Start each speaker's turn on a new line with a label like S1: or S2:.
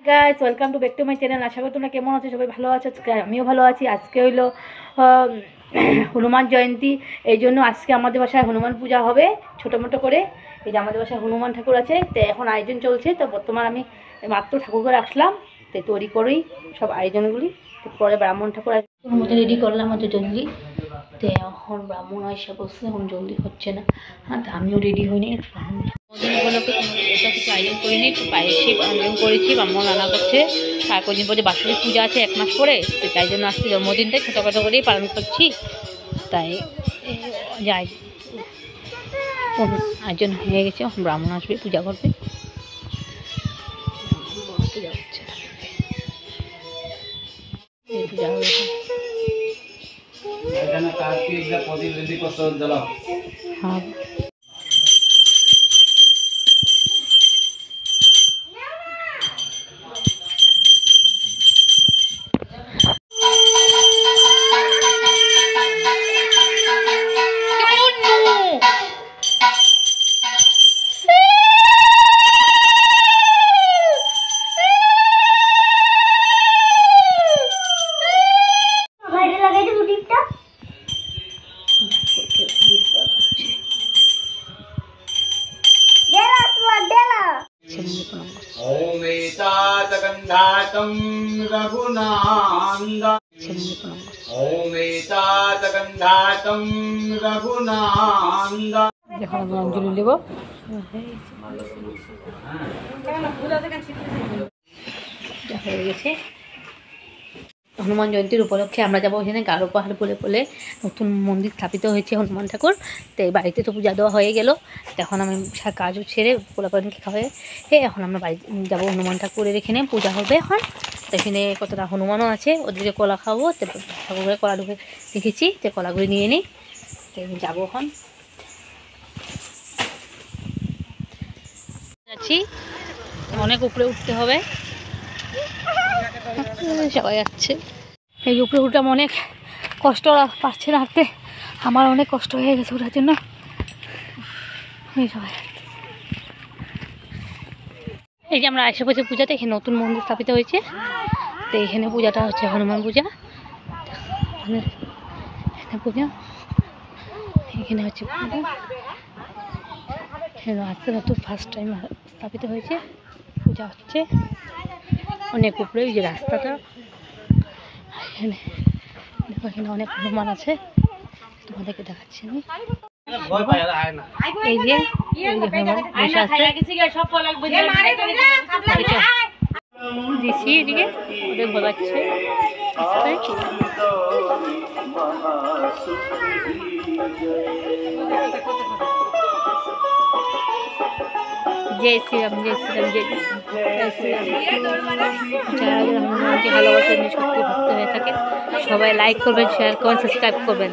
S1: Guys welcome to back to my channel. আশা করি তোমরা কেমন আছো, সবাই ভালো আছো। আমিও ভালো আছি। আজকে হইলো হনুমান জয়ন্তী, এই জন্য আজকে আমাদের বাসায় হনুমান পূজা হবে ছোটো মোটো করে। এই যে আমাদের বাসায় হনুমান ঠাকুর আছে, তো এখন আয়োজন চলছে। তো বর্তমান আমি মাত্র ঠাকুর ঘরে আসলাম, তো তৈরি করেই সব আয়োজনগুলি। তো পরে ব্রাহ্মণ ঠাকুর মধ্যে রেডি করলাম হচ্ছে জলদি। তো এখন ব্রাহ্মণ এসে বসছে, এখন জলদি হচ্ছে না। হ্যাঁ, তো আমিও রেডি হইনি। উপলক্ষে এটা কিছু আয়োজন করিনি, একটু পায়েসই আয়োজন করেছি। ব্রাহ্মণ রান্না করছে। আর কদিন পরে বাৎসরিক পূজা আছে 1 মাস পরে, তো তাই জন্য আজকে জন্মদিনটাই ছোটোখাটো করেই পালন করছি। তাই যাই আয়োজন হয়ে গেছে। ব্রাহ্মণ আসবে, পূজা করবে। পূজা হচ্ছে, পূজা হবে। হ্যাঁ, এখন আমি অঞ্জলি দেব। হয়ে গেছে। হনুমান জয়ন্তীর উপলক্ষে আমরা যাবো ওখানে গারো পাহাড় বলে বলে নতুন মন্দির স্থাপিত হয়েছে হনুমান ঠাকুর। তো এই বাড়িতে তো পূজা দেওয়া হয়ে গেল। এখন আমি কাজও ছেড়ে পোলাপানকে খাওয়াই এখন আমরা বাড়ি যাবো হনুমান ঠাকুরের এখানে পূজা হবে। এখন তো এখানে কতটা হনুমানও আছে, ওদেরকে কলা খাবো। তো ঠাকুরের কলা ঢুকে রেখেছি, তো কলাগুলি নিয়ে নিই। তো যাবো এখন। যাচ্ছি, অনেক উপরে উঠতে হবে, সবাই যাচ্ছে। এই উপরে উঠলাম, অনেক কষ্ট পাচ্ছে না হাঁটতে। আমার অনেক কষ্ট হয়ে গেছে ওঠার জন্য। সবাই এই যে আমরা আশেপাশে পূজাতে এখানে নতুন মন্দির স্থাপিত হয়েছে। তো এখানে পূজাটা হচ্ছে হনুমান পূজা। এখানে পূজা, এখানে হচ্ছে পূজা আজকে নতুন ফার্স্ট টাইম স্থাপিত হয়েছে, পূজা হচ্ছে অনেক উপরে। এই যে রাস্তাটা, এখানে দেখো, এখানে অনেক হনুমান আছে, তোমাদেরকে দেখাচ্ছি আমি। এই যে হনুমান বসে আছে দিচ্ছি, এদিকে ওদের ভোলাচ্ছে। জয় শ্রীরাম, জয় শ্রীরাম, জয় শ্রীরাম। যারা হনুমানকে ভালোবাসেন, সত্যি ভক্ত হয়ে থাকে, সবাই লাইক করবেন, শেয়ার করবেন, সাবস্ক্রাইব করবেন।